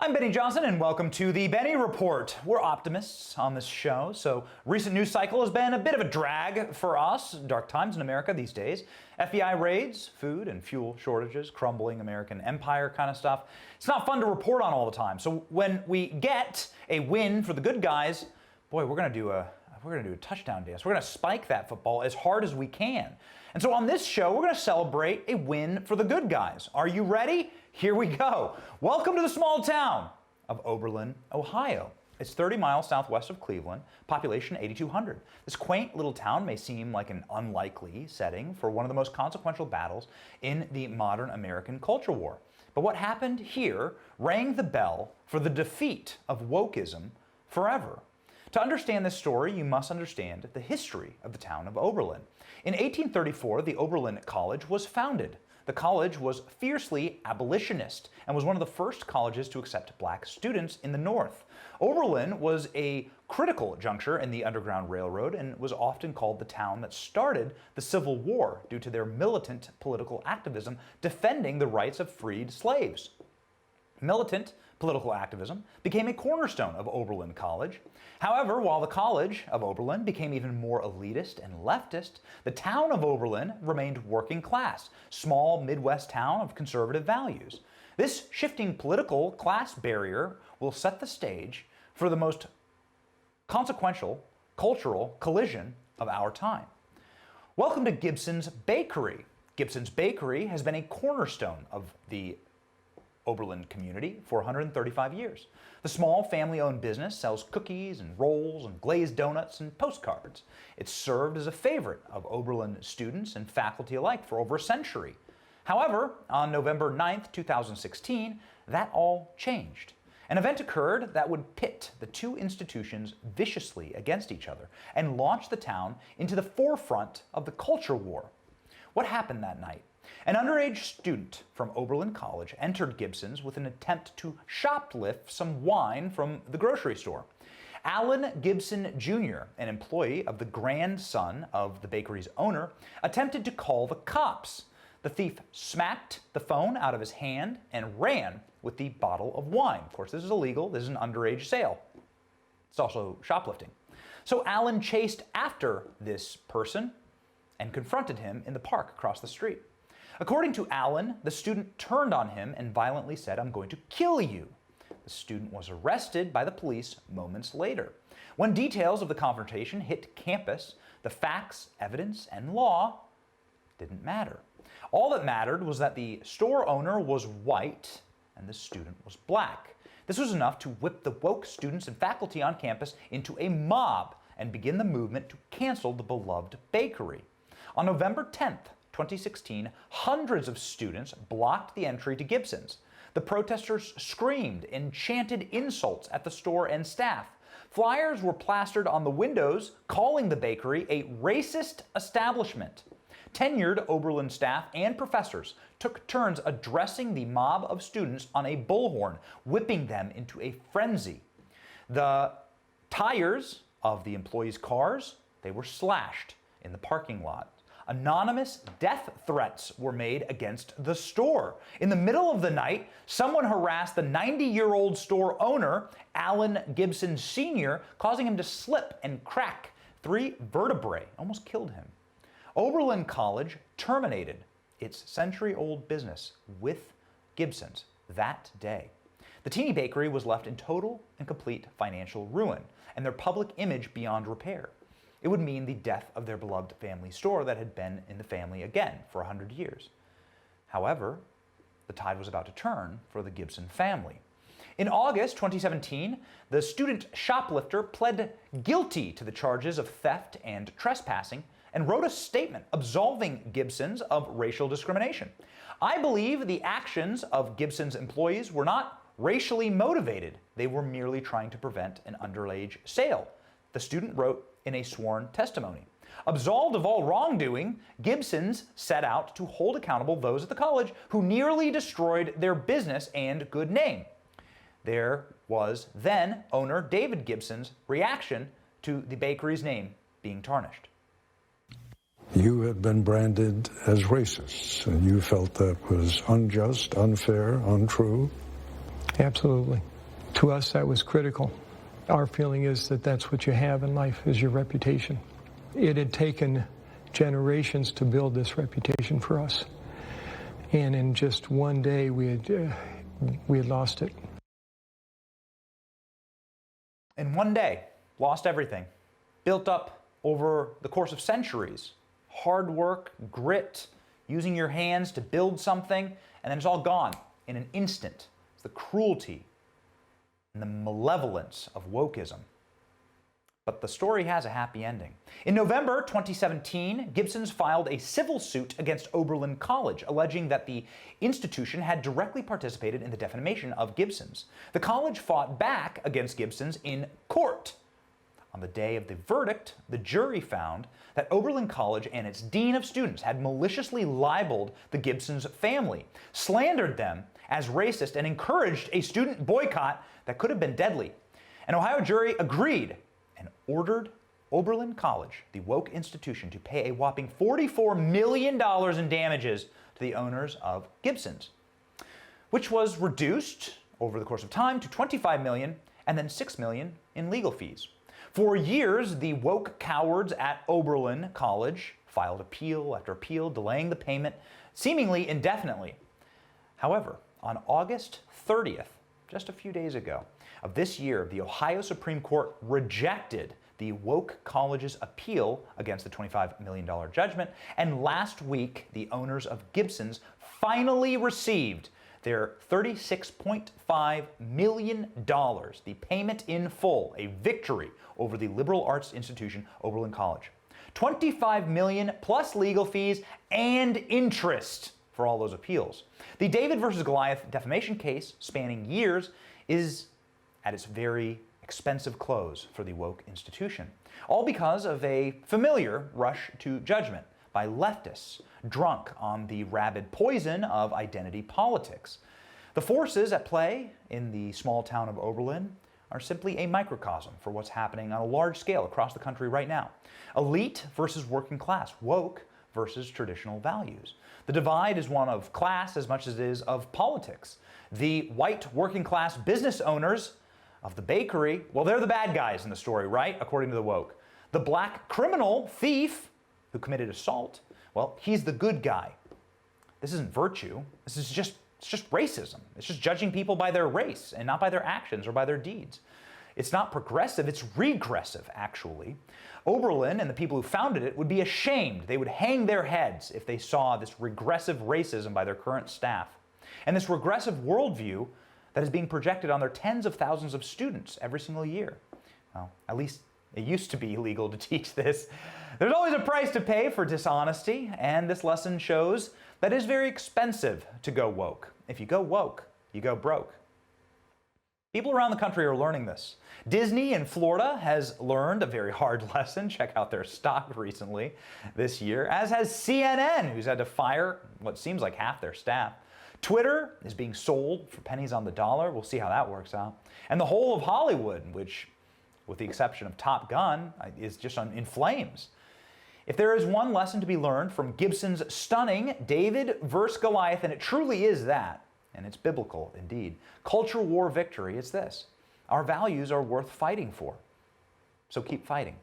I'm Benny Johnson, and welcome to the Benny Report. We're optimists on this show, so recent news cycle has been a bit of a drag for us. Dark times in America these days. FBI raids, food and fuel shortages, crumbling American empire kind of stuff. It's not fun to report on all the time. So when we get a win for the good guys, boy, we're gonna do a touchdown dance. We're gonna spike that football as hard as we can. And so on this show, we're gonna celebrate a win for the good guys. Are you ready? Here we go. Welcome to the small town of Oberlin, Ohio. It's 30 miles southwest of Cleveland, population 8,200. This quaint little town may seem like an unlikely setting for one of the most consequential battles in the modern American culture war. But what happened here rang the bell for the defeat of wokeism forever. To understand this story, you must understand the history of the town of Oberlin. In 1834, the Oberlin College was founded. The college was fiercely abolitionist and was one of the first colleges to accept black students in the North. Oberlin was a critical juncture in the Underground Railroad and was often called the town that started the Civil War due to their militant political activism defending the rights of freed slaves. Militant political activism became a cornerstone of Oberlin College. However, while the College of Oberlin became even more elitist and leftist, the town of Oberlin remained working class, small Midwest town of conservative values. This shifting political class barrier will set the stage for the most consequential cultural collision of our time. Welcome to Gibson's Bakery. Gibson's Bakery has been a cornerstone of the Oberlin community for 135 years. The small family-owned business sells cookies and rolls and glazed donuts and postcards. It's served as a favorite of Oberlin students and faculty alike for over a century. However, on November 9th, 2016, that all changed. An event occurred that would pit the two institutions viciously against each other and launch the town into the forefront of the culture war. What happened that night? An underage student from Oberlin College entered Gibson's with an attempt to shoplift some wine from the grocery store. Alan Gibson Jr., an employee of the grandson of the bakery's owner, attempted to call the cops. The thief smacked the phone out of his hand and ran with the bottle of wine. Of course, this is illegal. This is an underage sale. It's also shoplifting. So Alan chased after this person and confronted him in the park across the street. According to Alan, the student turned on him and violently said, "I'm going to kill you." The student was arrested by the police moments later. When details of the confrontation hit campus, the facts, evidence, and law didn't matter. All that mattered was that the store owner was white and the student was black. This was enough to whip the woke students and faculty on campus into a mob and begin the movement to cancel the beloved bakery. On November 10th, 2016, hundreds of students blocked the entry to Gibson's. The protesters screamed and chanted insults at the store and staff. Flyers were plastered on the windows calling the bakery a racist establishment. Tenured Oberlin staff and professors took turns addressing the mob of students on a bullhorn, whipping them into a frenzy. The tires of the employees' cars, they were slashed in the parking lot. Anonymous death threats were made against the store. In the middle of the night, someone harassed the 90-year-old store owner, Alan Gibson Sr., causing him to slip and crack 3 vertebrae, almost killed him. Oberlin College terminated its century-old business with Gibson's that day. The teeny bakery was left in total and complete financial ruin, and their public image beyond repair. It would mean the death of their beloved family store that had been in the family again for 100 years. However, the tide was about to turn for the Gibson family. In August 2017, the student shoplifter pled guilty to the charges of theft and trespassing and wrote a statement absolving Gibson's of racial discrimination. I believe the actions of Gibson's employees were not racially motivated. They were merely trying to prevent an underage sale, the student wrote in a sworn testimony. Absolved of all wrongdoing, Gibson's set out to hold accountable those at the college who nearly destroyed their business and good name. There was then owner David Gibson's reaction to the bakery's name being tarnished. You had been branded as racist, and you felt that was unjust, unfair, untrue? Absolutely. To us, that was critical. Our feeling is that that's what you have in life, is your reputation. It had taken generations to build this reputation for us. And in just one day, we had lost it. In one day, lost everything. Built up over the course of centuries. Hard work, grit, using your hands to build something, and then it's all gone in an instant. It's the cruelty and the malevolence of wokeism. But the story has a happy ending. In November 2017, Gibson's filed a civil suit against Oberlin College, alleging that the institution had directly participated in the defamation of Gibson's. The college fought back against Gibson's in court. On the day of the verdict, the jury found that Oberlin College and its dean of students had maliciously libeled the Gibson's family, slandered them as racist, and encouraged a student boycott that could have been deadly. An Ohio jury agreed and ordered Oberlin College, the woke institution, to pay a whopping $44 million in damages to the owners of Gibson's, which was reduced over the course of time to $25 million and then $6 million in legal fees. For years, the woke cowards at Oberlin College filed appeal after appeal, delaying the payment seemingly indefinitely. However, on August 30th, just a few days ago, of this year, the Ohio Supreme Court rejected the woke college's appeal against the $25 million judgment, and last week, the owners of Gibson's finally received their $36.5 million, the payment in full, a victory over the liberal arts institution Oberlin College. $25 million plus legal fees and interest for all those appeals. The David versus Goliath defamation case, spanning years, is at its very expensive close for the woke institution. All because of a familiar rush to judgment by leftists drunk on the rabid poison of identity politics. The forces at play in the small town of Oberlin are simply a microcosm for what's happening on a large scale across the country right now. Elite versus working class, woke versus traditional values. The divide is one of class as much as it is of politics. The white working class business owners of the bakery, well, they're the bad guys in the story, right? According to the woke. The black criminal thief who committed assault, well, he's the good guy. This isn't virtue. This is just racism. It's just judging people by their race and not by their actions or by their deeds. It's not progressive, it's regressive, actually. Oberlin and the people who founded it would be ashamed. They would hang their heads if they saw this regressive racism by their current staff. And this regressive worldview that is being projected on their tens of thousands of students every single year. Well, at least it used to be illegal to teach this. There's always a price to pay for dishonesty, and this lesson shows that it is very expensive to go woke. If you go woke, you go broke. People around the country are learning this. Disney in Florida has learned a very hard lesson. Check out their stock recently this year, as has CNN, who's had to fire what seems like half their staff. Twitter is being sold for pennies on the dollar. We'll see how that works out. And the whole of Hollywood, which, with the exception of Top Gun, is just in flames. If there is one lesson to be learned from Gibson's stunning David versus Goliath, and it truly is that, and it's biblical indeed, culture war victory, it's this: our values are worth fighting for. So keep fighting.